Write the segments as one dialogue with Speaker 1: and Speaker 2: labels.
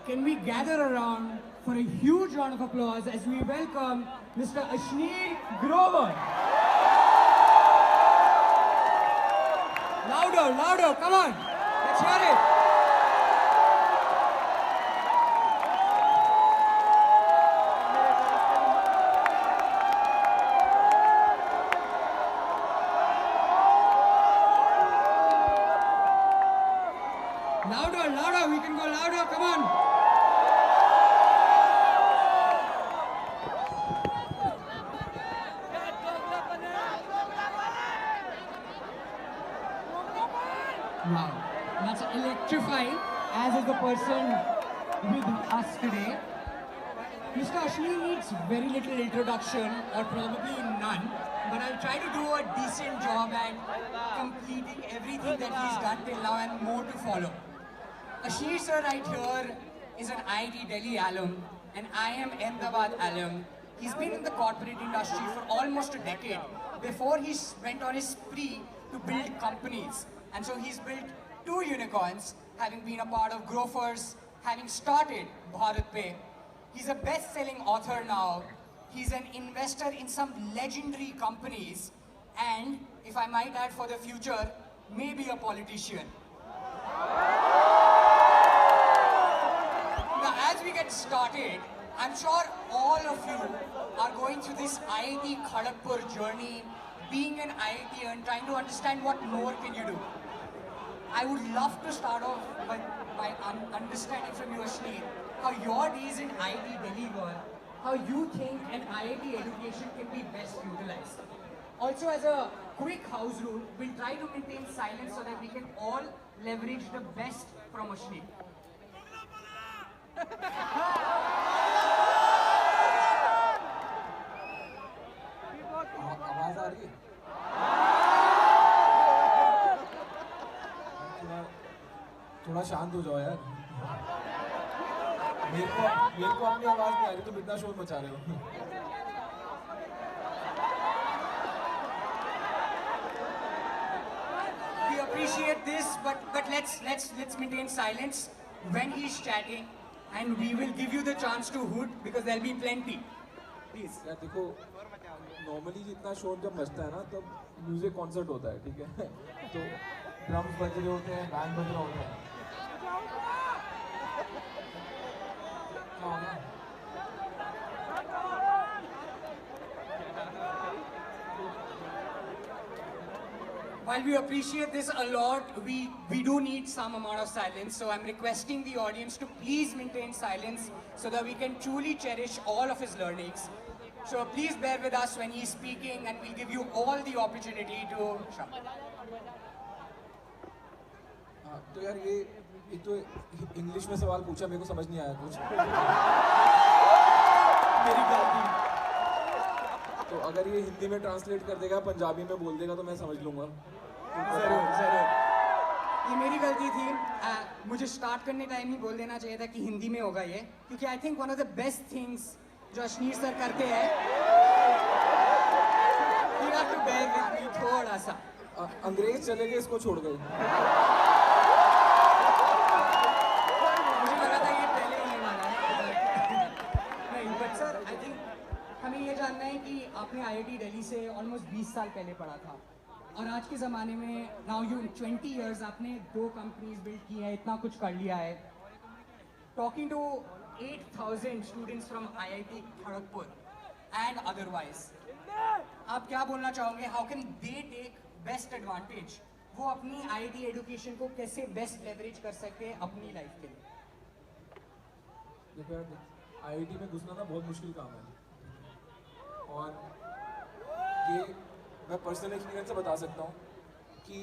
Speaker 1: can we gather around for a huge round of applause as we welcome Mr. Ashneer Grover. Louder, louder, come on. Let's hear it. Louder, louder, we can go louder, come on. Wow, that's electrifying, as is the person with us today. Mr. Ashneer needs very little introduction, or probably none, but I'll try to do a decent job at completing everything that he's done till now and more to follow. Ashneer sir right here is an IIT Delhi alum, and I am Ahmedabad alum. He's been in the corporate industry for almost a decade before he went on his spree to build companies. And so he's built 2 unicorns, having been a part of Grofers, having started BharatPe. He's a best-selling author now. He's an investor in some legendary companies, and if I might add for the future, maybe a politician. Now, as we get started, I'm sure all of you are going through this IIT Kharagpur journey, being an IIT and trying to understand what more can you do. I would love to start off by understanding from you, Ashneer, how your days in IIT Delhi were, how you think an IIT education can be best utilized. Also, as a quick house rule, we'll try to maintain silence so that we can all leverage the best from Ashneer.
Speaker 2: आवाज आ रही है? थोड़ा शांत हो जाओ यार। मेरे को अपनी आवाज नहीं आ रही, तुम इतना शोर मचा रहे हो।
Speaker 1: We appreciate this, but let's maintain silence when he's chatting, and we will give you the chance to hoot because there'll be plenty. Please.
Speaker 2: यार देखो, नॉर्मली जितना शोर जब मचता है ना, तब म्यूजिक कॉन्सर्ट होता है, ठीक है? तो ड्रम्स बज रहे होते हैं, बैंड बज रहा होता है।
Speaker 1: While we appreciate this a lot, we do need some amount of silence. So I'm requesting the audience to please maintain silence so that we can truly cherish all of his learnings. So please bear with us when he's speaking, and we'll give you all the opportunity to shout.
Speaker 2: तो यार ये तो English में सवाल पूछा, मेरे को समझ नहीं आया कुछ।
Speaker 1: मेरी गलती।
Speaker 2: तो अगर ये हिंदी में ट्रांसलेट कर देगा, पंजाबी में बोल देगा, तो मैं समझ लूँगा।
Speaker 1: जरूर जरूर, ये मेरी गलती थी। मुझे स्टार्ट करने टाइम ही बोल देना चाहिए था कि हिंदी में होगा ये, क्योंकि I think one of the best things जो अशनीर सर करते हैं, you have to bear with me थोड़ा सा।
Speaker 2: अंग्रेज चले गए, इसको छोड़ गए।
Speaker 1: मुझे लगा था ये पहले होने वाला है। नहीं, बट सर आई थिंक हमें ये जानना है कि आपने IIT दिल्ली से ऑलमोस्ट 20 साल पहले पढ़ा था, और आज के ज़माने में नाउ यू 20 इयर्स आपने 2 कंपनीज बिल्ड की हैं, इतना कुछ कर लिया है। Talking to 8,000 students from IIT Kharagpur and otherwise, आप क्या बोलना चाहोगे? How can they take best advantage? वो अपनी IIT एजुकेशन को कैसे बेस्ट लेवरेज कर सकते हैं अपनी लाइफ के लिए?
Speaker 2: देखो यार, IIT में घुसना ना बहुत मुश्किल काम है, और ये मैं पर्सनल एक्सपीरियंस से बता सकता हूँ कि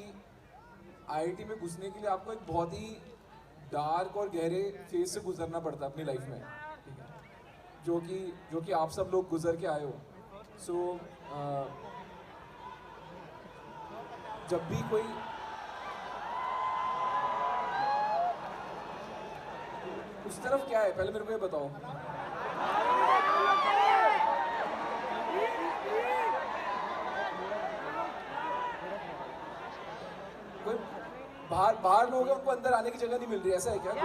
Speaker 2: IIT में घुसने के लिए आपको एक बहुत ही डार्क और गहरे फेज से गुजरना पड़ता है अपनी लाइफ में, ठीक है? जो कि आप सब लोग गुजर के आए हो। सो जब भी कोई उस तरफ क्या है, पहले मेरे को ये बताओ। कोई बाहर लोग हैं, उनको अंदर आने की जगह नहीं मिल रही, ऐसा है क्या कुछ?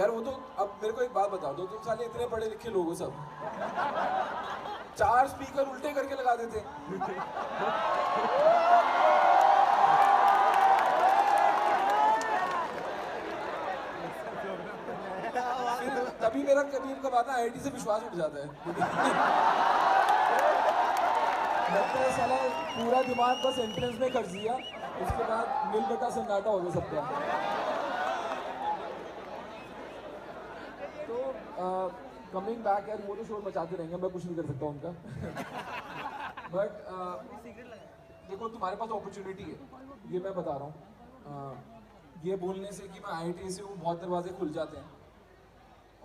Speaker 2: यार वो तो अब मेरे को एक बात बता दो, तुम साले इतने पढ़े लिखे लोग हो सब, 4 स्पीकर उल्टे करके लगा देते। फिर तभी मेरा कभी कब आता है आईआईटी से विश्वास उठ जाता है। लगता है साला पूरा दिमाग बस एंट्रेंस में खर्च दिया, उसके बाद मिल बटा सन्नाटा हो गया सबका। तो कमिंग बैक यार, वो तो शोर मचाते रहेंगे, मैं कुछ नहीं कर सकता उनका। बट देखो तुम्हारे पास अपॉर्चुनिटी है, ये मैं बता रहा हूँ। ये बोलने से कि मैं आईआईटी से हूँ बहुत दरवाजे खुल जाते हैं,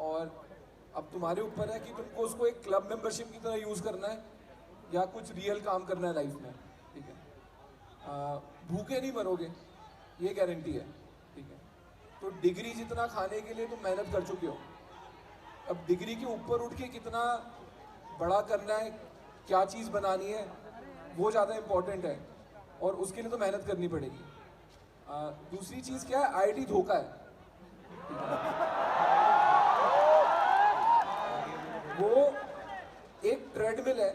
Speaker 2: और अब तुम्हारे ऊपर है कि तुमको उसको एक क्लब मेंबरशिप की तरह यूज़ करना है या कुछ रियल काम करना है लाइफ में, ठीक है। भूखे नहीं मरोगे, ये गारंटी है, ठीक है। तो डिग्री जितना खाने के लिए तुम मेहनत कर चुके हो, अब डिग्री के ऊपर उठ के कितना बड़ा करना है, क्या चीज़ बनानी है, वो ज़्यादा इम्पोर्टेंट है, और उसके लिए तो मेहनत करनी पड़ेगी। दूसरी चीज़ क्या है, आईआईटी धोखा है, वो एक ट्रेडमिल है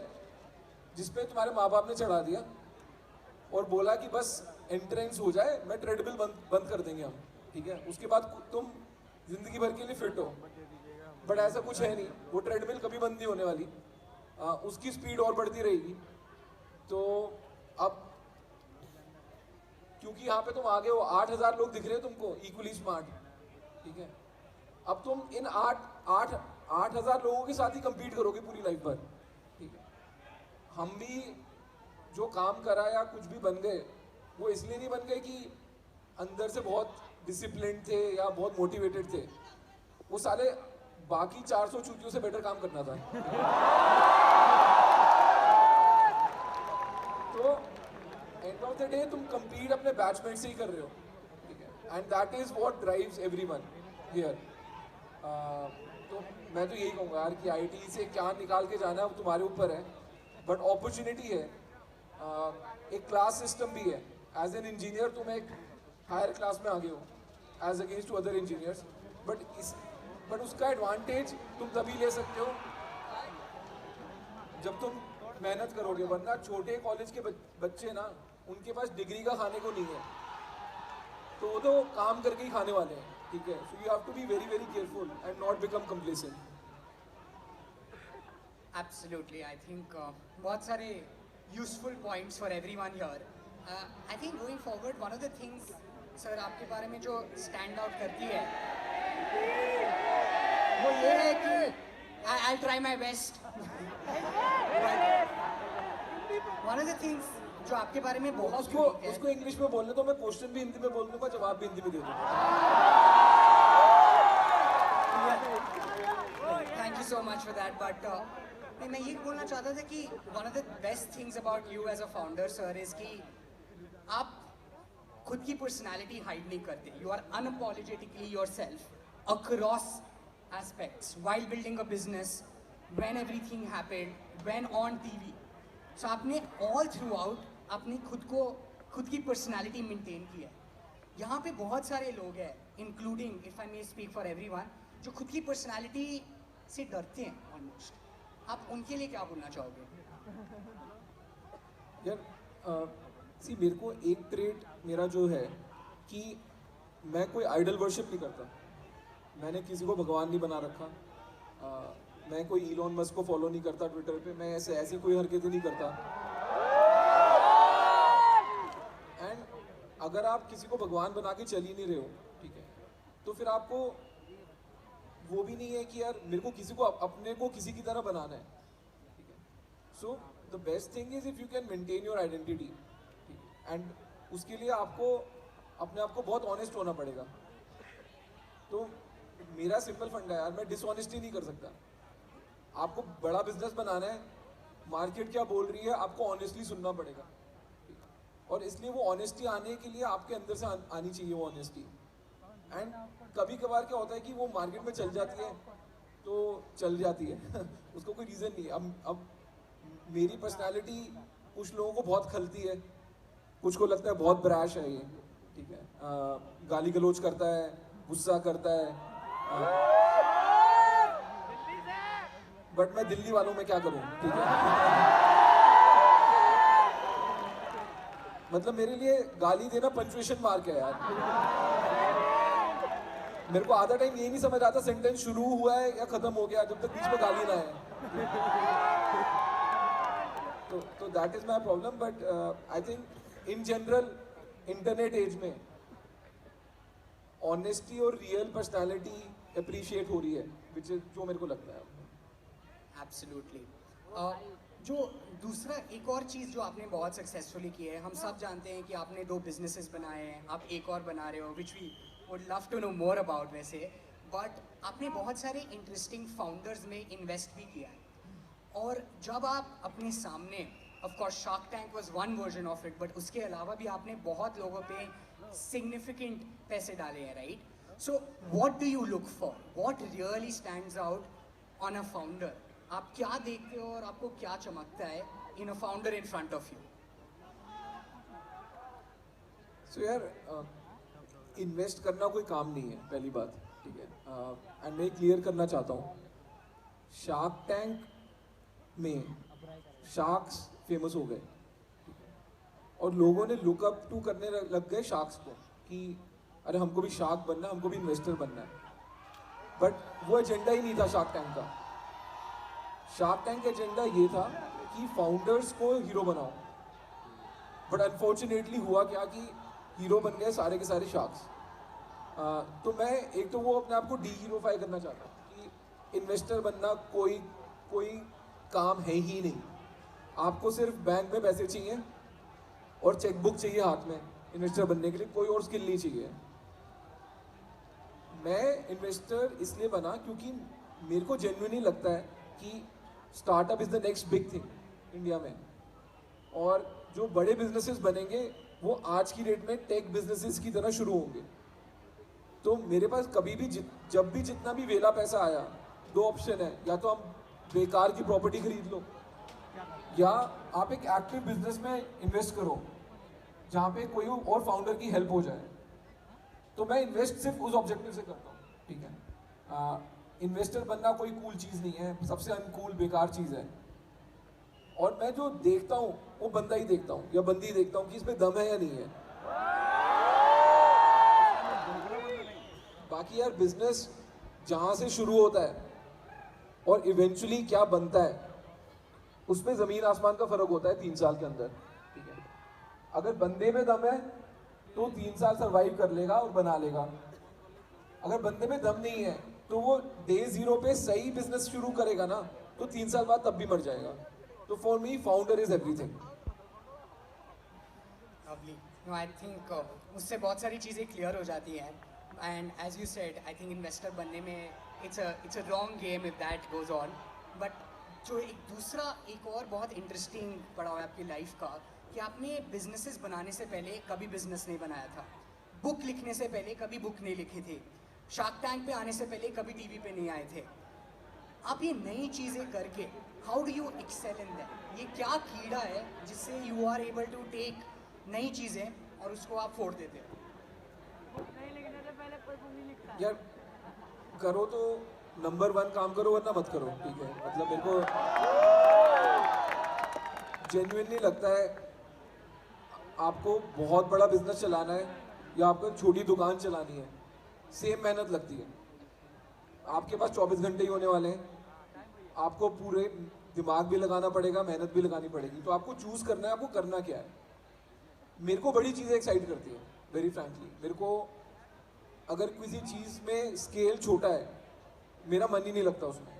Speaker 2: जिसपे तुम्हारे माँ बाप ने चढ़ा दिया और बोला कि बस एंट्रेंस हो जाए, मैं ट्रेडमिल बंद कर देंगे हम, ठीक है। उसके बाद तुम जिंदगी भर के लिए फिट हो, बट ऐसा कुछ है नहीं, वो ट्रेडमिल कभी बंद नहीं होने वाली, उसकी स्पीड और बढ़ती रहेगी। तो अब क्योंकि यहाँ पे तुम आगे हो, 8000 लोग दिख रहे हैं तुमको इक्वली स्मार्ट, ठीक है। अब तुम इन 8000 लोगों के साथ ही compete करोगे पूरी लाइफ भर, ठीक है। हम भी जो काम करा या कुछ भी बन गए, वो इसलिए नहीं बन गए कि अंदर से बहुत डिसिप्लिन थे या बहुत मोटिवेटेड थे, वो साले बाकी 400 चूतियों से बेटर काम करना था। तो एंड ऑफ द डे तुम compete अपने बैचमेट से ही कर रहे हो, ठीक है, and that is what drives everyone here. तो मैं तो यही कहूँगा यार कि आईआईटी से क्या निकाल के जाना है वो तुम्हारे ऊपर है, बट अपॉर्चुनिटी है, एक क्लास सिस्टम भी है। एज एन इंजीनियर तुम एक हायर क्लास में आ गए हो edge against to other engineers, but उसका एडवांटेज तुम तभी ले सकते हो जब तुम मेहनत करोगे, वरना छोटे कॉलेज के बच्चे ना, उनके पास डिग्री का खाने को नहीं है, तो वो तो काम करके ही खाने वाले हैं, ठीक है। So you have to be very very careful and not become complacent.
Speaker 1: Absolutely, I think बहुत सारे useful points for everyone here. I think going forward, one of the things sir आपके बारे में जो stand out करती है वो ये है कि I'll try my best. One of the things जो आपके बारे में बहुत unique है,
Speaker 2: उसको इंग्लिश में बोलने तो मैं क्वेश्चन भी हिंदी में बोल दूंगा, जवाब भी हिंदी में दे दूंगा।
Speaker 1: Thank you so much for that. But मैं ये बोलना चाहता था कि one of the best things about you as a founder, sir, is कि आप खुद की personality hide नहीं करते. You are unapologetically yourself across aspects while building a business, when everything happened, when on TV. So आपने all throughout अपनी खुद की personality maintain की है. यहाँ पे बहुत सारे लोग हैं, including if I may speak for everyone, जो खुद की personality से डरते हैं almost. आप उनके लिए क्या बोलना चाहोगे?
Speaker 2: यार सी मेरे को एक ट्रेट मेरा जो है कि मैं कोई आइडल वर्शिप नहीं करता, मैंने किसी को भगवान नहीं बना रखा, मैं कोई इलॉन मस्क को फॉलो नहीं करता ट्विटर पे, मैं ऐसी कोई हरकतें नहीं करता। एंड अगर आप किसी को भगवान बना के चल ही नहीं रहे हो, ठीक है, तो फिर आपको वो भी नहीं है कि यार मेरे को किसी को अपने को किसी की तरह बनाना है, ठीक है। So the best thing is if you can maintain your identity, and उसके लिए आपको अपने आप को बहुत ऑनेस्ट होना पड़ेगा। तो मेरा सिंपल फंडा है यार, मैं डिसऑनेस्टी नहीं कर सकता। आपको बड़ा बिजनेस बनाना है, मार्केट क्या बोल रही है आपको ऑनेस्टली सुनना पड़ेगा, और इसलिए वो ऑनेस्टी आने के लिए आपके अंदर से आनी चाहिए वो ऑनेस्टी। एंड कभी कभार क्या होता है कि वो मार्केट में चल जाती है तो चल जाती है उसको कोई रीज़न नहीं है। अब मेरी पर्सनालिटी कुछ लोगों को बहुत खलती है, कुछ को लगता है बहुत ब्रैश है ये, ठीक है, गाली गलौज करता है, गुस्सा करता है, बट मैं दिल्ली वालों में क्या करूं, ठीक है। मतलब मेरे लिए गाली देना पंक्चुएशन मार्क है यार। मेरे को आधा टाइम ये नहीं समझ आता सेंटेंस शुरू हुआ है या खत्म हो गया जब तक बीच में गाली ना है। तो that is my problem. But I think in general internet age में ऑनेस्टी और रियल पर्सनालिटी अप्रिशिएट हो रही है, विच इज जो मेरे को लगता है।
Speaker 1: एब्सोल्युटली। जो दूसरा एक और चीज़ जो आपने बहुत सक्सेसफुली की है, हम सब जानते हैं कि आपने 2 बिजनेसेस बनाए हैं, आप एक और बना रहे हो, which we would love to know more about वैसे। बट आपने बहुत सारे इंटरेस्टिंग फाउंडर्स में इन्वेस्ट भी किया है, और जब आप अपने सामने, of course shark tank was one version of it, but उसके अलावा भी आपने बहुत लोगों पे सिग्निफिकेंट पैसे डाले हैं, right? So what do you look for, what really stands out on a founder? आप क्या देखते हो और आपको क्या चमकता है in a founder in front of you?
Speaker 2: So यार, इन्वेस्ट करना कोई काम नहीं है, पहली बात, ठीक है। एंड मैं क्लियर करना चाहता हूँ, शार्क टैंक में शार्क्स फेमस हो गए और लोगों ने लुकअप टू करने लग गए शार्क्स को कि अरे हमको भी शार्क बनना है, हमको भी इन्वेस्टर बनना है। बट वो एजेंडा ही नहीं था शार्क टैंक का। शार्क टैंक का एजेंडा ये था कि फाउंडर्स को हीरो बनाओ, बट अनफॉर्चुनेटली हुआ क्या कि हीरो बन गए सारे के सारे शार्क्स। तो मैं एक तो वो अपने आप को डी हीरोफाई करना चाहता हूँ कि इन्वेस्टर बनना कोई काम है ही नहीं। आपको सिर्फ बैंक में पैसे चाहिए और चेकबुक चाहिए हाथ में इन्वेस्टर बनने के लिए, कोई और स्किल नहीं चाहिए। मैं इन्वेस्टर इसलिए बना क्योंकि मेरे को जेन्युइनली लगता है कि startup is the next big thing India में, और जो बड़े बिजनेसेस बनेंगे वो आज की डेट में टेक बिजनेसेस की तरह शुरू होंगे। तो मेरे पास कभी भी जब भी जितना भी वेला पैसा आया, 2 ऑप्शन है, या तो हम बेकार की प्रॉपर्टी खरीद लो, या आप एक एक्टिव बिजनेस में इन्वेस्ट करो जहाँ पे कोई और फाउंडर की हेल्प हो जाए। तो मैं इन्वेस्ट सिर्फ उस ऑब्जेक्टिव से करता हूँ, ठीक है। इन्वेस्टर बनना कोई कूल चीज़ नहीं है, सबसे अनकूल बेकार चीज़ है। और मैं जो देखता हूँ वो बंदा ही देखता हूँ या बंदी देखता हूँ कि इसमें दम है या नहीं है। बाकी यार बिजनेस जहाँ से शुरू होता है और इवेंचुअली क्या बनता है, उसमें ज़मीन आसमान का फ़र्क होता है 3 साल के अंदर, ठीक है। अगर बंदे में दम है तो 3 साल सर्वाइव कर लेगा और बना लेगा। अगर बंदे में दम नहीं है तो वो डे 0 पे सही बिजनेस शुरू करेगा ना, तो 3 साल बाद तब भी मर जाएगा। तो for me founder is everything.
Speaker 1: Lovely. No, I think उससे बहुत सारी चीज़ें क्लियर हो जाती हैं। And as you said, I think investor बनने में it's a wrong game if that goes on. But जो एक और बहुत इंटरेस्टिंग पड़ा हुआ है आपकी लाइफ का, कि आपने बिजनेसेस बनाने से पहले कभी बिजनेस नहीं बनाया था, बुक लिखने से पहले कभी बुक नहीं लिखी थी, शार्क टैंक पे आने से पहले कभी टीवी पे नहीं आए थे। आप ये नई चीज़ें करके how do you excel in that? ये क्या कीड़ा है जिससे you are able to take नई चीज़ें और उसको आप फोड़ देते हो?
Speaker 2: यार करो तो नंबर 1 काम करो, वरना मत करो, ठीक है। मतलब मेरे को जेन्युइनली लगता है आपको बहुत बड़ा बिजनेस चलाना है या आपको छोटी दुकान चलानी है, सेम मेहनत लगती है। आपके पास 24 घंटे ही होने वाले हैं, आपको पूरे दिमाग भी लगाना पड़ेगा, मेहनत भी लगानी पड़ेगी। तो आपको चूज करना है आपको करना क्या है। मेरे को बड़ी चीज़ें एक्साइट करती है, वेरी फ्रैंकली। मेरे को अगर किसी चीज़ में स्केल छोटा है, मेरा मन ही नहीं लगता उसमें।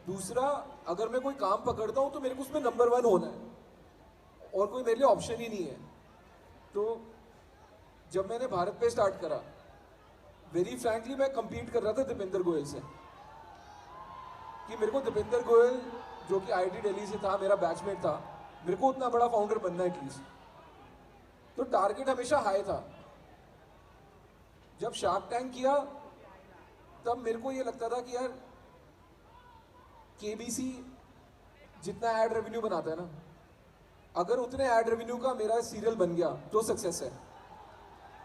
Speaker 2: दूसरा, अगर मैं कोई काम पकड़ता हूँ तो मेरे को उसमें नंबर 1 होना है और कोई मेरे लिए ऑप्शन ही नहीं है। तो जब मैंने भारत पे स्टार्ट करा, वेरी फ्रैंकली मैं compete कर रहा था दीपेंद्र गोयल से, कि मेरे को दीपेंद्र गोयल जो कि IIT दिल्ली से था, मेरा बैचमेट था, मेरे को उतना बड़ा फाउंडर बनना है एटलीस्ट। तो टारगेट हमेशा हाई था। जब शार्क टैंक किया तब मेरे को ये लगता था कि यार KBC जितना एड रेवेन्यू बनाता है ना, अगर उतने एड रेवेन्यू का मेरा सीरियल बन गया तो सक्सेस है।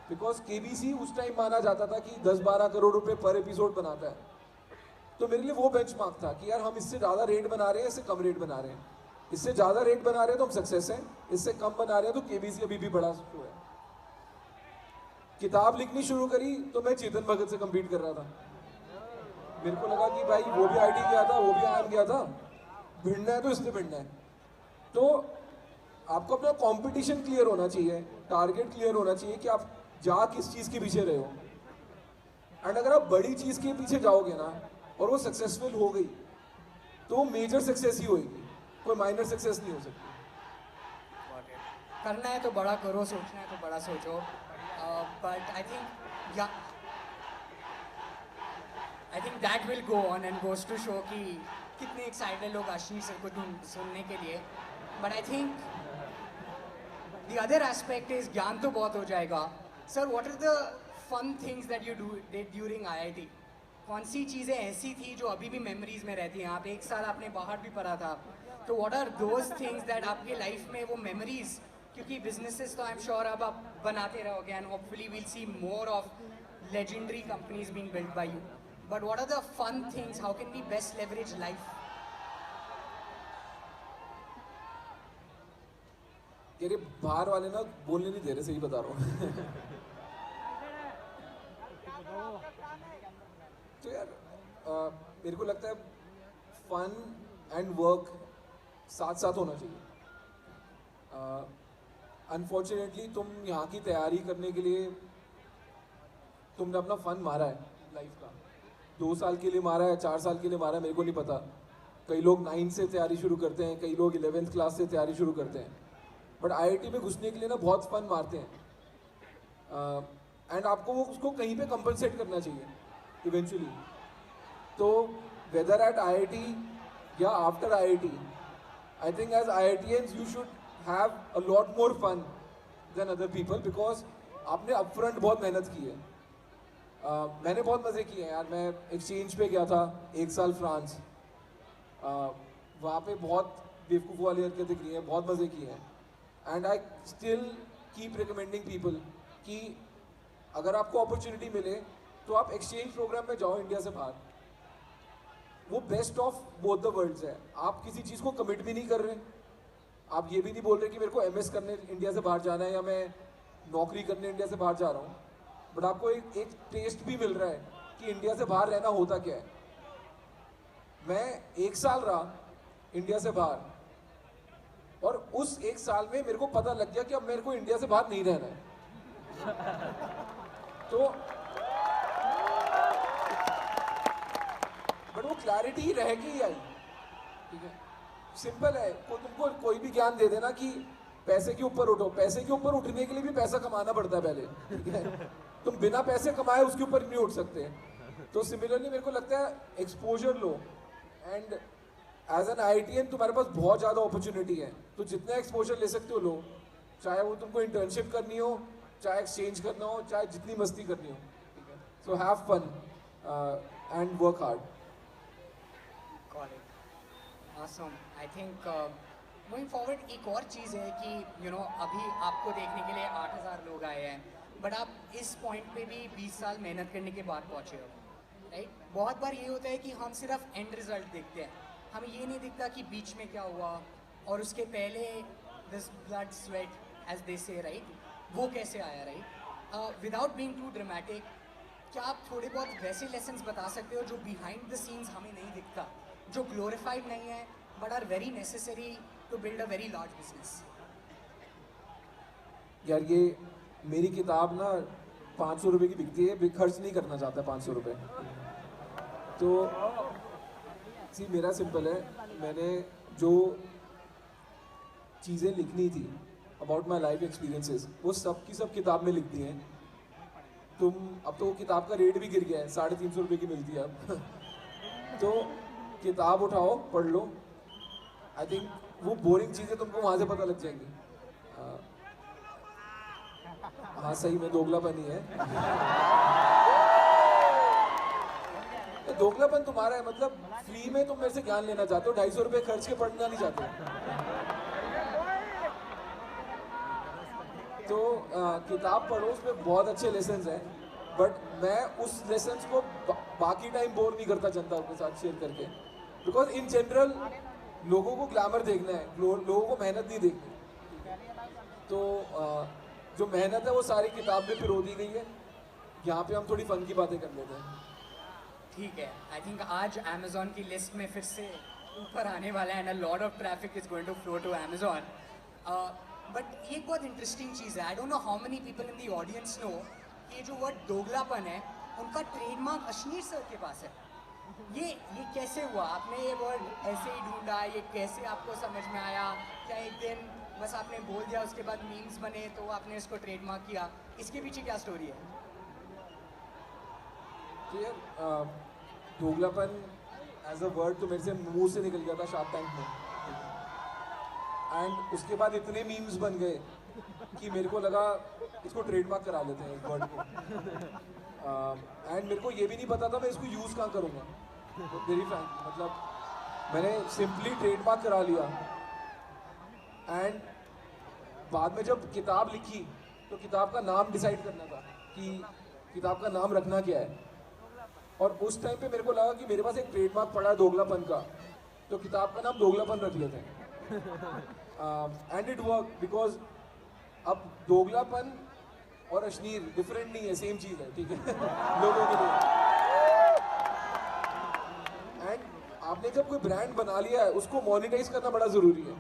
Speaker 2: बिकॉज केबीसी उस टाइम माना जाता था कि 10-12 करोड़ रुपए पर एपिसोड बनाता है। तो मेरे लिए वो बेंचमार्क था कि यार हम इससे ज़्यादा रेट बना रहे हैं, इससे कम रेट बना रहे हैं। इससे ज़्यादा रेट बना रहे हैं तो हम सक्सेस हैं, इससे कम बना रहे हैं तो केबीसी अभी भी बड़ा शो है। किताब लिखनी शुरू करी तो मैं चेतन भगत से कम्पीट कर रहा था। मेरे को लगा कि भाई वो भी आईटी गया था, वो भी आईएम गया था, भिड़ना है तो इससे भिड़ना है। तो आपको अपना कंपटीशन क्लियर होना चाहिए, टारगेट क्लियर होना चाहिए कि आप जा किस चीज़ के पीछे रहे हो। एंड अगर आप बड़ी चीज़ के पीछे जाओगे ना और वो सक्सेसफुल हो गई तो मेजर सक्सेस ही होगी, कोई माइनर सक्सेस नहीं हो सकती।
Speaker 1: करना है तो बड़ा करो, सोचना है तो बड़ा सोचो। But I think that will go on and goes to show कि कितने एक्साइटेड लोग अश्विनी सर को सुनने के लिए। But I think the other aspect is ज्ञान तो बहुत हो जाएगा। Sir, what are the fun things that you did during IIT? कौन सी चीज़ें ऐसी थी जो अभी भी मेमोरीज में रहती हैं? आप एक साल आपने बाहर भी पढ़ा था, तो what are those things that आपके लाइफ में वो मेमोरीज, क्योंकि बिजनेसेस तो आई एम श्योर अब आप बनाते रहोगे and hopefully we'll see more of legendary companies being built by you, but what are the fun things? How can we best leverage life?
Speaker 2: ये बाहर वाले ना बोलने नहीं दे रहे, सही बता रहा हूँ। तो यार मेरे को लगता है फन एंड वर्क साथ साथ होना चाहिए। अनफॉर्चुनेटली तुम यहाँ की तैयारी करने के लिए तुमने अपना फन मारा है लाइफ का, 2 साल के लिए मारा है, 4 साल के लिए मारा है, मेरे को नहीं पता। कई लोग 9 से तैयारी शुरू करते हैं, कई लोग 11th क्लास से तैयारी शुरू करते हैं। बट आईआईटी में घुसने के लिए ना बहुत फन मारते हैं एंड आपको वो उसको कहीं पे कंपनसेट करना चाहिए इवेंचुअली। तो वेदर एट आईआईटी या after IIT, I think as IITians you should have a lot more fun than other people, because आपने अपफ्रंट बहुत मेहनत की है। मैंने बहुत मज़े किए हैं यार। मैं एक्सचेंज पे गया था 1 साल फ्रांस, वहाँ पे बहुत बेवकूफ़ वाली हरकतें की हैं, बहुत मज़े किए हैं। And I still keep recommending people कि अगर आपको अपॉर्चुनिटी मिले तो आप एक्सचेंज प्रोग्राम में जाओ इंडिया से बाहर। वो best of both the worlds है। आप किसी चीज़ को कमिट भी नहीं कर रहे, आप ये भी नहीं बोल रहे कि मेरे को एमएस करने इंडिया से बाहर जाना है या मैं नौकरी करने इंडिया से बाहर जा रहा हूँ, बट आपको एक टेस्ट भी मिल रहा है कि इंडिया से बाहर रहना होता क्या है। मैं 1 साल रहा इंडिया से बाहर और उस 1 साल में मेरे को पता लग गया कि अब मेरे को इंडिया से बाहर नहीं रहना है। तो बट वो क्लैरिटी रहेगी ही आई, ठीक है। सिंपल है, तुमको कोई भी ज्ञान दे देना कि पैसे के ऊपर उठो, पैसे के ऊपर उठने के लिए भी पैसा कमाना पड़ता है पहले, ठीक है। तुम बिना पैसे कमाए उसके ऊपर नहीं उठ सकते। तो सिमिलरली मेरे को लगता है एक्सपोजर लो, एंड एज एन आईआईटीएन तुम्हारे पास बहुत ज़्यादा अपॉर्चुनिटी है, तो जितना एक्सपोजर ले सकते हो लो। चाहे वो तुमको इंटर्नशिप करनी हो, चाहे एक्सचेंज करना हो, चाहे जितनी मस्ती करनी हो, ठीक है। So have fun and work hard.
Speaker 1: Awesome. I think going forward एक और चीज़ है कि अभी आपको देखने के लिए 8,000 लोग आए हैं, बट आप इस पॉइंट पे भी 20 साल मेहनत करने के बाद पहुँचे हो, राइट? बहुत बार ये होता है कि हम सिर्फ एंड रिजल्ट देखते हैं, हमें ये नहीं दिखता कि बीच में क्या हुआ और उसके पहले this blood sweat as they say, right, वो कैसे आया, right? Without being too dramatic, क्या आप थोड़े बहुत वैसे लेसन्स बता सकते हो जो बिहाइंड द सीन्स हमें नहीं दिखता, जो ग्लोरीफाइड नहीं है but are very necessary to build a very large business?
Speaker 2: यार ये मेरी किताब ना 500 रुपये की बिकती है, खर्च नहीं करना चाहता 500 रुपये। तो सी मेरा सिंपल है, मैंने जो चीज़ें लिखनी थी अबाउट माई लाइफ एक्सपीरियंसेस वो सब की सब किताब में लिख दी हैं। अब तो किताब का रेट भी गिर गया है, 350 रुपये की मिलती है अब। तो किताब उठाओ, पढ़ लो। आई थिंक वो बोरिंग चीज़ें तुमको वहाँ से पता लग जाएंगी। हाँ सही में दोगलापन ही है। दोगलापन तुम्हारा है, मतलब फ्री में तुम मेरे से ज्ञान लेना चाहते हो, 250 रुपये खर्च के पढ़ना नहीं चाहते। तो किताब पढ़ो, उसमें बहुत अच्छे लेसन्स हैं, बट मैं उस लेसन्स को बाकी टाइम बोर नहीं करता जनता के साथ शेयर करके, बिकॉज इन जनरल लोगों को ग्लैमर देखना है, लोगों को मेहनत नहीं देखनी। तो जो मेहनत है वो सारी किताब में पिरो दी गई है। यहाँ पे हम थोड़ी फन की बातें कर लेते हैं।
Speaker 1: ठीक है, आई थिंक आज अमेजोन की लिस्ट में फिर से ऊपर आने वाला है, and a lot of traffic is going to flow to Amazon. But ये एक बहुत इंटरेस्टिंग चीज़ है, I don't know how many people in the audience know कि ये जो वर्ड दोगलापन है उनका ट्रेडमार्क अश्नीर सर के पास है। ये कैसे हुआ? आपने ये वर्ड ऐसे ही ढूंढा, ये कैसे आपको समझ में आया? क्या एक दिन बस आपने बोल दिया, उसके बाद मीम्स बने तो आपने इसको ट्रेडमार्क किया? इसके पीछे क्या स्टोरी है?
Speaker 2: तो यार दोगलापन एज अ वर्ड तो मेरे से मुंह से निकल गया था शार्क टैंक में, एंड उसके बाद इतने मीम्स बन गए कि मेरे को लगा इसको ट्रेडमार्क करा लेते हैं इस वर्ड को। एंड मेरे को ये भी नहीं पता था मैं इसको यूज़ कहाँ करूँगा, तो वेरी फ्रैंक मतलब मैंने सिंपली ट्रेडमार्क करा लिया। एंड बाद में जब किताब लिखी तो किताब का नाम डिसाइड करना था कि किताब का नाम रखना क्या है, और उस टाइम पे मेरे को लगा कि मेरे पास एक ट्रेडमार्क पड़ा है दोगलापन का, तो किताब का नाम दोगलापन रख लेते हैं। एंड इट वर्क, बिकॉज अब दोगलापन और अश्नीर डिफरेंट नहीं है, सेम चीज़ है, ठीक है लोगों के लिए। एंड आपने जब कोई ब्रांड बना लिया है उसको मोनेटाइज करना बड़ा ज़रूरी है।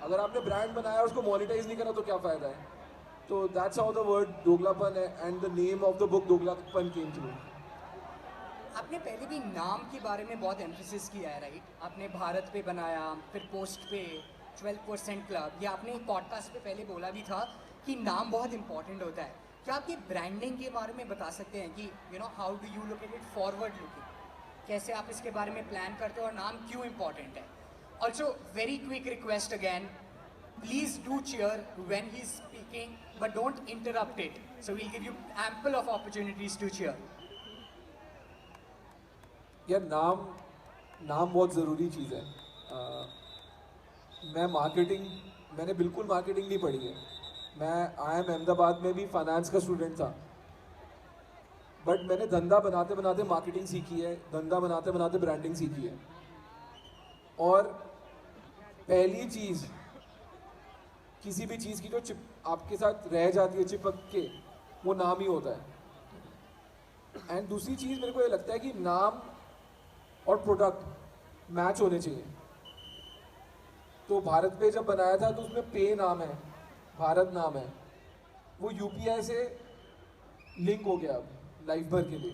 Speaker 2: अगर आपने ब्रांड बनाया और उसको मोनेटाइज नहीं करा तो क्या फ़ायदा है? तो दैट्स हाउ द वर्ड दोगलापन है, and the name of the book Doglapan came through.
Speaker 1: आपने पहले भी नाम के बारे में बहुत एम्फेसिस किया है, राइट? आपने भारत पे बनाया, फिर पोस्ट पे, 12% क्लब, या आपने एक पॉडकास्ट पे पहले बोला भी था कि नाम बहुत इंपॉर्टेंट होता है। क्या आप ये ब्रांडिंग के बारे में बता सकते हैं कि you know how do you look at it forward looking? कैसे आप इसके बारे में प्लान करते हो और नाम क्यों इंपॉर्टेंट है? Also very quick request again, please do cheer when he is speaking but don't interrupt it, so we'll give you ample of opportunities to cheer.
Speaker 2: यार नाम बहुत ज़रूरी चीज़ है। मैंने बिल्कुल मार्केटिंग नहीं पढ़ी है। मैं IIM अहमदाबाद में भी फाइनेंस का स्टूडेंट था, बट मैंने धंधा बनाते बनाते मार्केटिंग सीखी है, धंधा बनाते बनाते ब्रांडिंग सीखी है। और पहली चीज़ किसी भी चीज़ की जो आपके साथ रह जाती है चिपक के, वो नाम ही होता है। एंड दूसरी चीज़ मेरे को ये लगता है कि नाम और प्रोडक्ट मैच होने चाहिए। तो भारत पे जब बनाया था तो उसमें पे नाम है, भारत नाम है, वो UPI से लिंक हो गया अब लाइफ भर के लिए।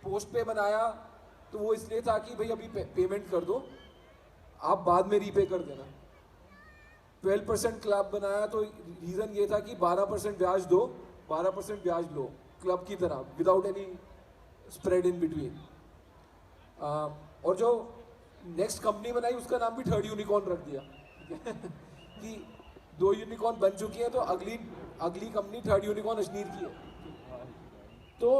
Speaker 2: पोस्ट पे बनाया तो वो इसलिए था कि भाई अभी पेमेंट कर दो, आप बाद में रीपे कर देना। 12% क्लब बनाया तो रीज़न ये था कि 12% ब्याज दो, 12% ब्याज लो, क्लब की तरह, without any spread in between. और जो नेक्स्ट कंपनी बनाई उसका नाम भी थर्ड यूनिकॉर्न रख दिया कि 2 यूनिकॉर्न बन चुकी है, तो अगली कंपनी थर्ड यूनिकॉर्न अश्नीर की है। तो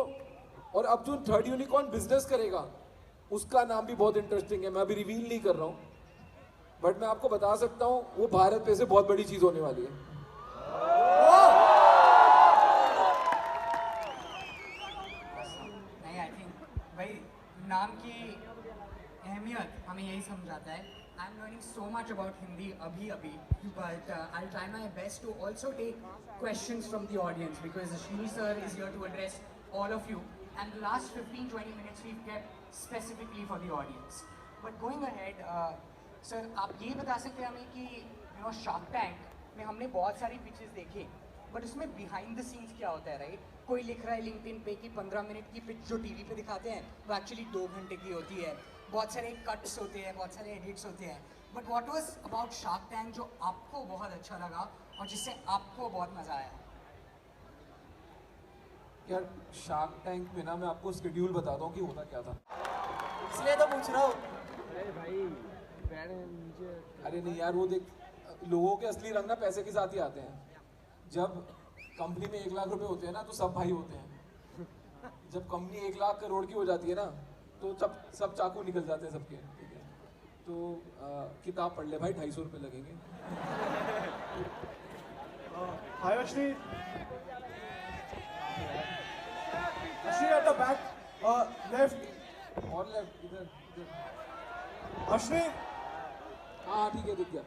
Speaker 2: और अब जो थर्ड यूनिकॉर्न बिजनेस करेगा उसका नाम भी बहुत इंटरेस्टिंग है, मैं अभी रिवील नहीं कर रहा हूँ, बट मैं आपको बता सकता हूँ वो भारत पे से बहुत बड़ी चीज़ होने वाली है।
Speaker 1: नहीं, आई थिंक भाई नाम की अहमियत हमें यही समझाता है। I am learning so much about Hindi अभी, but I try my best to also take questions from the audience because Ashwini sir is here to address all of you, and the last 15-20 minutes we've kept specifically for the audience. But going ahead, sir, आप ये बता सकते हैं हमें कि you know shark tank में हमने बहुत सारी पिचेस देखी, बट उसमें बिहाइंड द सीन्स क्या होता है, राइट? कोई लिख रहा है लिंक्डइन पे कि 15 मिनट की पिच जो टीवी पे दिखाते हैं वो एक्चुअली 2 घंटे की होती है, बहुत सारे कट्स होते हैं, बहुत सारे एडिट्स होते हैं। But what was about shark tank जो आपको बहुत अच्छा लगा और जिससे आपको बहुत मज़ा आया?
Speaker 2: यार शार्क टैंक में ना मैं आपको शेड्यूल बताता हूँ कि होता क्या था,
Speaker 3: इसलिए तो पूछ रहा हूँ।
Speaker 2: अरे नहीं यार, वो देख, लोगों के असली रंग ना पैसे के साथ ही आते हैं। जब कंपनी में 1 लाख रुपए होते हैं ना तो सब भाई होते हैं। जब कंपनी 1 लाख करोड़ की हो जाती है ना तो सब चाकू निकल जाते हैं सबके, ठीक है? तो किताब पढ़ ले भाई, 250 रुपये लगेंगे।
Speaker 4: Hi Ashni. Ashni at the back, left.
Speaker 2: और लेफ्ट इधर इधर।
Speaker 4: Ashni,
Speaker 2: हाँ ठीक है, दिख गया।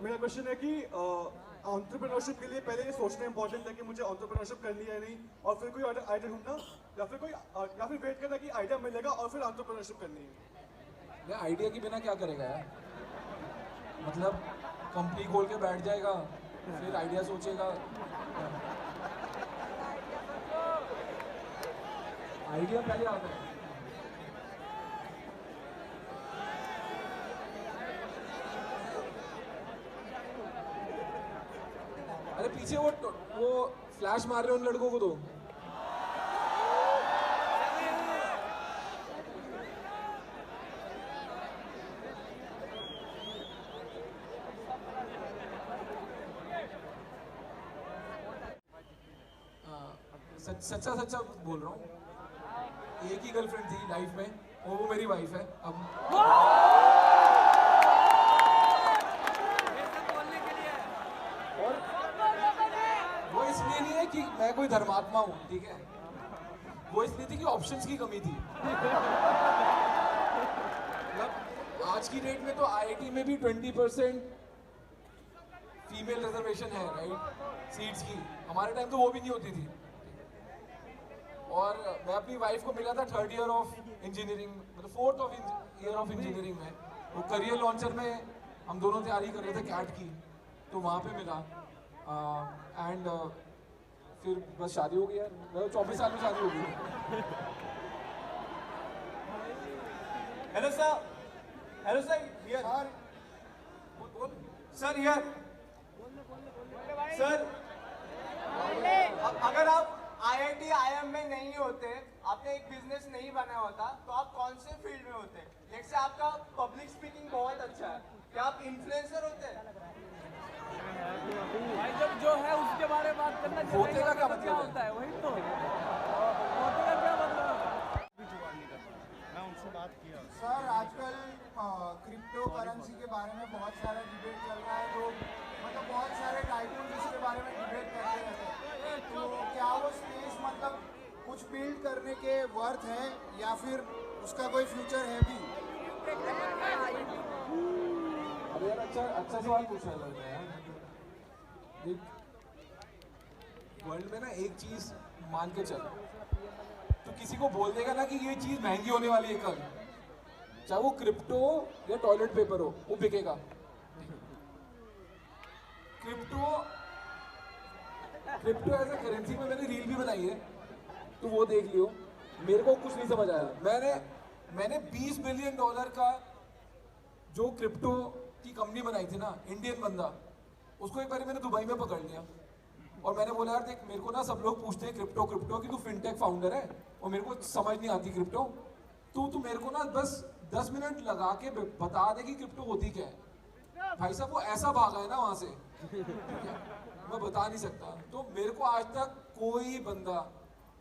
Speaker 4: मेरा क्वेश्चन है कि एंटरप्रेन्योरशिप के लिए पहले ये सोचना इंपॉर्टेंट है कि मुझे एंटरप्रेन्योरशिप करनी है नहीं, और फिर कोई आइडिया ढूंढना, या फिर वेट करना कि आइडिया मिलेगा और फिर एंटरप्रेन्योरशिप करनी है।
Speaker 2: मैं आइडिया के बिना क्या करेगा यार? मतलब कंपनी खोल के बैठ जाएगा, फिर आइडिया सोचेगा। आइडिया पहले आता है। अरे पीछे वो फ्लैश मार रहे हो उन लड़कों को तो। सच्चा सच्चा बोल रहा हूँ, एक ही गर्लफ्रेंड थी लाइफ में और वो मेरी वाइफ है अब। और वो इसलिए नहीं है कि मैं कोई धर्मात्मा हूँ, ठीक है, वो इसलिए थी कि ऑप्शंस की कमी थी। मतलब आज की डेट में तो आईआईटी में भी 20% फीमेल रिजर्वेशन है, राइट, सीट्स की। हमारे टाइम तो वो भी नहीं होती थी। और मैं अपनी वाइफ को मिला था 3rd ईयर ऑफ इंजीनियरिंग, मतलब 4th ईयर ऑफ इंजीनियरिंग में। वो करियर लॉन्चर में हम दोनों तैयारी कर रहे थे कैट की, तो वहाँ पे मिला। एंड फिर बस शादी हो गई यार। मतलब 24 साल में शादी हो गई।
Speaker 3: Hello sir, hello sir, here
Speaker 2: बोल
Speaker 3: सर, हियर सर। अगर आप आईआईटी आईएम में नहीं होते, आपने एक बिजनेस नहीं बनाया होता, तो आप कौन से फील्ड में होते? जैसे आपका पब्लिक स्पीकिंग बहुत अच्छा है, क्या आप इन्फ्लुएंसर होते?
Speaker 5: भाई जब जो है उसके बारे में बात करना चाहिए।
Speaker 2: होते का क्या मतलब
Speaker 5: होता है वही तो होते का क्या मतलब?
Speaker 4: मैं उनसे बात किया।
Speaker 6: सर आजकल क्रिप्टो करेंसी के बारे में बहुत सारा डिबेट चल रहा है। लोग मतलब बहुत सारे टाइकून इसके बारे में डिबेट करते रहते हैं। तो क्या वो स्पेस मतलब कुछ बिल्ड करने के वर्थ है या फिर उसका कोई फ्यूचर है भी?
Speaker 2: अरे यार अच्छा सवाल पूछा है लगता है यार। देख, वर्ल्ड में ना एक चीज मान के चल, तो किसी को बोल देगा ना कि ये चीज महंगी होने वाली है कल, चाहे वो क्रिप्टो या टॉयलेट पेपर हो, वो बिकेगा। क्रिप्टो एज अ करेंसी में मैंने रील भी बनाई है, तो वो देख लियो। मेरे को कुछ नहीं समझ आया। मैंने $20 बिलियन का जो क्रिप्टो की कंपनी बनाई थी ना, इंडियन बंदा, उसको एक बार मैंने दुबई में पकड़ लिया और मैंने बोला यार देख, मेरे को ना सब लोग पूछते हैं क्रिप्टो कि तू फिनटेक फाउंडर है और मेरे को समझ नहीं आती क्रिप्टो, तो तू मेरे को ना बस 10 मिनट लगा के बता दे कि क्रिप्टो होती क्या है। भाई साहब वो ऐसा भागा है ना वहां से, मैं बता नहीं सकता। तो मेरे को आज तक कोई बंदा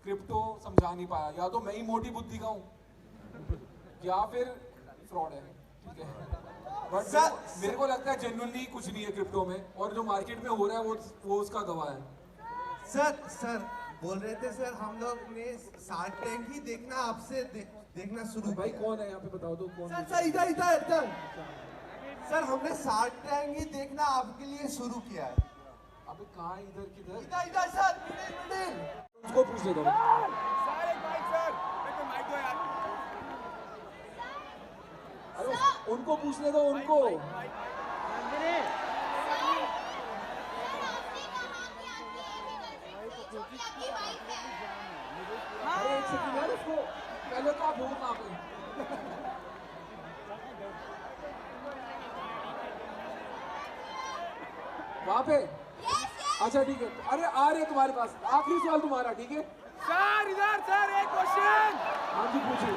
Speaker 2: क्रिप्टो समझा नहीं पाया। या तो मैं ही मोटी बुद्धि का हूँ या फिर फ्रॉड है, ठीक है। बट मेरे को लगता है जेन्युइनली कुछ नहीं है क्रिप्टो में, और जो मार्केट में हो रहा है वो उसका गवाह है।
Speaker 7: सर बोल रहे थे सर, हम लोग ने शार्क टैंक ही देखना आपसे देखना शुरू
Speaker 2: भाई
Speaker 7: किया।
Speaker 2: कौन है यहाँ पे, बताओ तो कौन है?
Speaker 7: सर इधर सर, हमने शार्क टैंक ही देखना आपके लिए शुरू किया है।
Speaker 2: अबे कहाँ है, इधर किधर?
Speaker 7: इधर सर, मिडिल।
Speaker 2: उसको पूछ लेता हूँ।
Speaker 5: सर एक माइक, सर एक माइक दो यार।
Speaker 2: अरे उनको पूछने दो, उनको। अरे एक सेकंड यार, उसको पहले तो आप हो कहाँ पे? वहाँ पे? अच्छा ठीक है। अरे आ रहे तुम्हारे पास, आखिरी सवाल तुम्हारा, ठीक है?
Speaker 5: सर इधर, सर एक क्वेश्चन।
Speaker 2: हाँ जी पूछिए।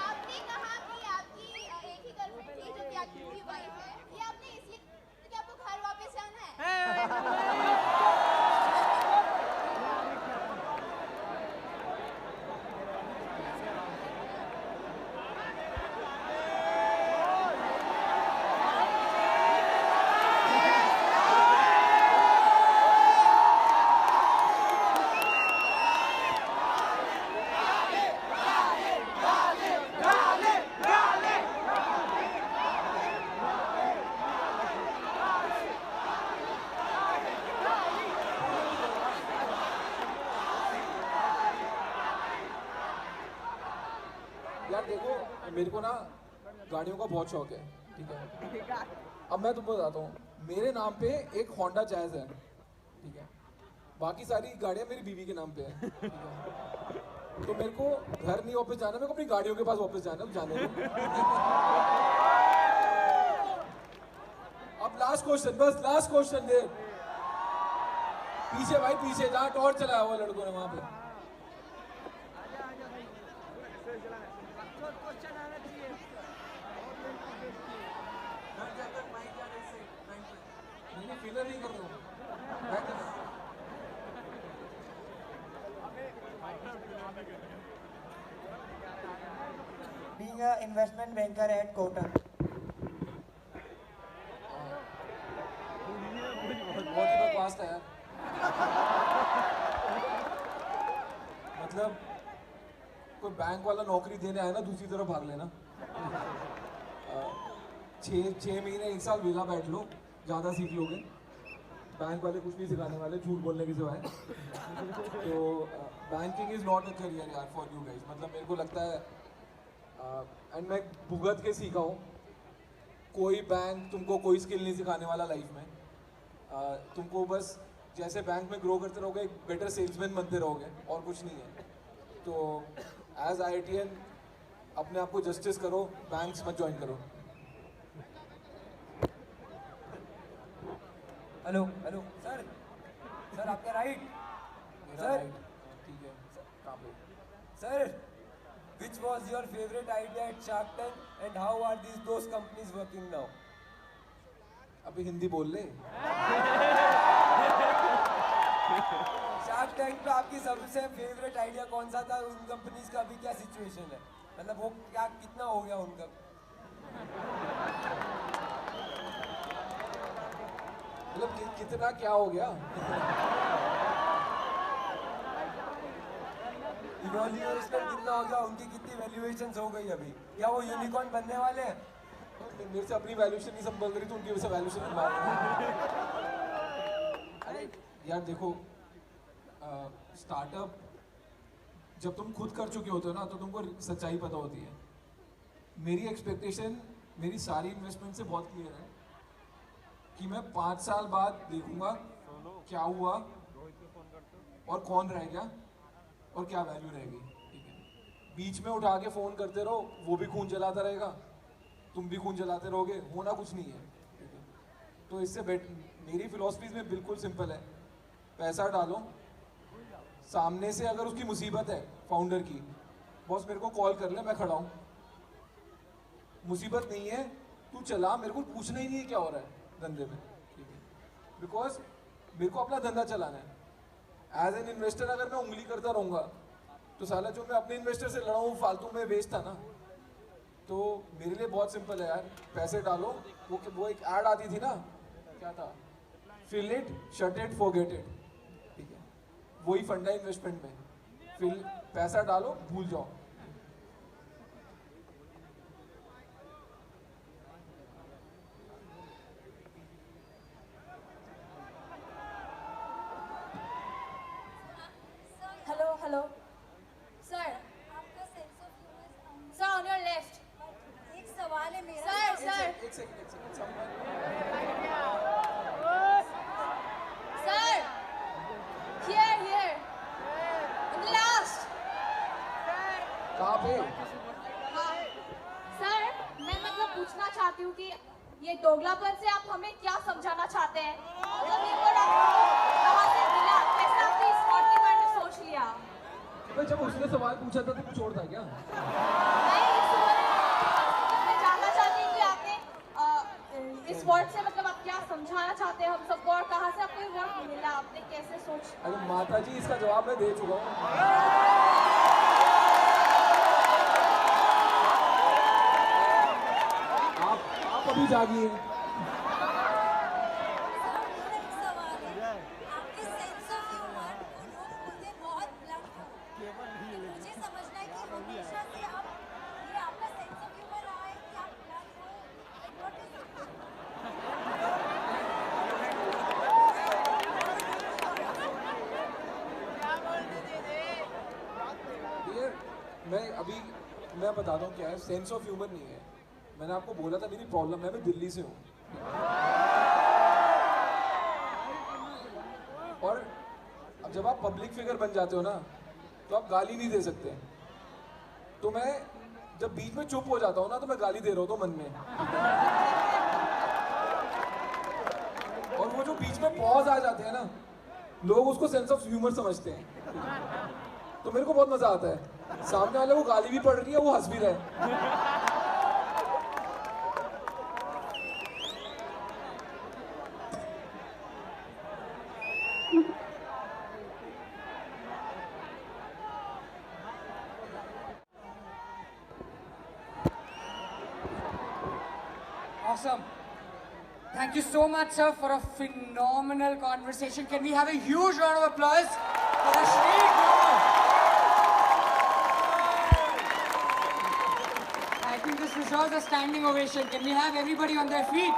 Speaker 8: आपने कहा कि आपकी एक ही गर्लफ्रेंड थी जो कि आपकी वाइफ है, ये आपने इसलिए कि आपको घर वापस जाना है?
Speaker 2: यार देखो, मेरे को ना गाड़ियों का बहुत शौक है, ठीक है। अब मैं तुमको बताता हूँ, मेरे नाम पे एक होंडा जैज है, ठीक है। बाकी सारी गाड़ियाँ मेरी बीवी के नाम पे है, ठीक है। तो मेरे को घर नहीं वापस जाना, मेरे को अपनी गाड़ियों के पास वापस जाना, जाने दो। अब लास्ट क्वेश्चन, बस लास्ट क्वेश्चन दे। पीछे भाई पीछे, जहाँ टॉर्च चलाया हुआ लड़कों ने वहां पे। नहीं फिलर नहीं कर रहा हूँ।
Speaker 3: Being an investment banker at Kotak.
Speaker 2: बहुत ही बकवास था यार। मतलब कोई बैंक वाला नौकरी देने आया ना, दूसरी तरफ भाग लेना। 6 महीने 1 साल विला बैठ लो, ज़्यादा सीख लोगे। बैंक वाले कुछ नहीं सिखाने वाले, झूठ बोलने के सिवाय। तो banking is not a career यार फॉर यू गाइस। मतलब मेरे को लगता है, एंड मैं भुगत के सीखा हूँ, कोई बैंक तुमको कोई स्किल नहीं सिखाने वाला लाइफ में। तुमको बस जैसे बैंक में ग्रो करते रहोगे, एक बेटर सेल्समैन बनते रहोगे, और कुछ नहीं है। तो एज IITian अपने आप को जस्टिस करो, बैंक्स मत ज्वाइन करो।
Speaker 3: हेलो हेलो सर, सर आपका राइट
Speaker 2: मेरा राइट, ठीक है। कहाँ पे?
Speaker 3: Sir, which was your favorite idea at Shark Tank and how are those companies working now?
Speaker 2: अभी हिंदी बोल ले।
Speaker 3: शार्क टैंक पे आपकी सबसे फेवरेट आइडिया कौन सा था? उन कंपनीज का अभी क्या सिचुएशन है? मतलब वो क्या कितना हो गया उनका?
Speaker 2: मतलब कितना क्या हो गया?
Speaker 3: इवोल्यूशन कितना हो गया? उनकी कितनी वैल्यूएशंस हो गई अभी? क्या वो यूनिकॉर्न बनने वाले हैं?
Speaker 2: मेरे से अपनी वैल्यूएशन नहीं संभल रही, तो उनकी वजह से वैल्यूएशन बनवा रहे हैं। अरे यार देखो, स्टार्टअप जब तुम खुद कर चुके होते हो ना, तो तुमको सच्चाई पता होती है। मेरी एक्सपेक्टेशन मेरी सारी इन्वेस्टमेंट से बहुत क्लियर है कि मैं 5 साल बाद देखूंगा क्या हुआ और कौन रह गया और क्या वैल्यू रहेगी, ठीक है। बीच में उठा के फ़ोन करते रहो, वो भी खून जलाता रहेगा, तुम भी खून जलाते रहोगे, होना कुछ नहीं है, ठीक है। तो इससे मेरी फिलॉसफी में बिल्कुल सिंपल है, पैसा डालो, सामने से अगर उसकी मुसीबत है फाउंडर की, बॉस मेरे को कॉल कर ले, मैं खड़ा हूँ। मुसीबत नहीं है, तू चला, मेरे को पूछना ही नहीं है क्या हो रहा है धंधे में, ठीक है। बिकॉज मेरे को अपना धंधा चलाना है। एज एन इन्वेस्टर अगर मैं उंगली करता रहूँगा, तो साला जो मैं अपने इन्वेस्टर से लड़ा हूँ फालतू में वेस्ट था ना। तो मेरे लिए बहुत सिंपल है यार, पैसे डालो। वो एक ऐड आती थी ना, क्या था, fill it, shut it, forget it, ठीक है। वही फंडा इन्वेस्टमेंट में, फिल पैसा डालो, भूल जाओ।
Speaker 8: हेलो हेलो सर, आपका sense of humour sir on your left. एक सवाल है मेरा सर।
Speaker 2: एक second
Speaker 8: sir here in the last.
Speaker 2: कहाँ पे?
Speaker 8: हाँ सर, मैं मतलब पूछना चाहती हूँ कि ये दोगलापन से आप हमें क्या समझाना चाहते हैं? मतलब ये वर्ड आपको कहाँ से मिला? कैसे आपने इस वर्ड के बारे में सोच लिया?
Speaker 2: भाई जब उसने सवाल पूछा था तो कुछ और था क्या?
Speaker 8: नहीं, मैं जानना चाहती हूँ कि आपने इस वर्ड से मतलब आप क्या समझाना चाहते हैं हम सबको, और कहाँ से आपको ये वर्ड मिला? आपने कैसे सोच?
Speaker 2: अरे माता जी, इसका जवाब मैं दे चुका हूँ। आप अभी जागिए।
Speaker 8: आपके सेंस ऑफ ह्यूमर को लोग बोलते हैं बहुत ब्लंट हो। मुझे समझना है कि हमेशा से आप ये आपका सेंस ऑफ ह्यूमर रहा है कि आप ब्लंट हो। What is it?
Speaker 2: मैं अभी मैं बताता हूँ क्या है, सेंस ऑफ ह्यूमर नहीं है। मैंने आपको बोला था मेरी प्रॉब्लम है, मैं दिल्ली से हूँ। और अब जब आप पब्लिक फिगर बन जाते हो ना, तो आप गाली नहीं दे सकते। तो मैं जब बीच में चुप हो जाता हूँ ना, तो मैं गाली दे रहा होता हूँ मन में। और वो जो बीच में पॉज आ जाते हैं ना, लोग उसको सेंस ऑफ ह्यूमर समझते हैं। तो मेरे को बहुत मजा आता है, सामने वाले को गाली भी पड़ रही है, वो हंस भी रहा है।
Speaker 1: Awesome. Thank you so much, sir, for a phenomenal conversation. Can we have a huge round of applause for Ashneer Grover? I think this deserves a standing ovation. Can we have everybody on their feet?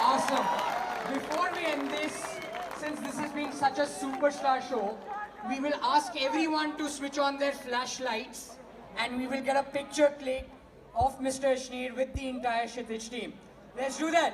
Speaker 1: Awesome. Before we end this, since this has been such a superstar show, we will ask everyone to switch on their flashlights and we will get a picture click of Mr. Ashneer with the entire Kshitij team. Let's do that.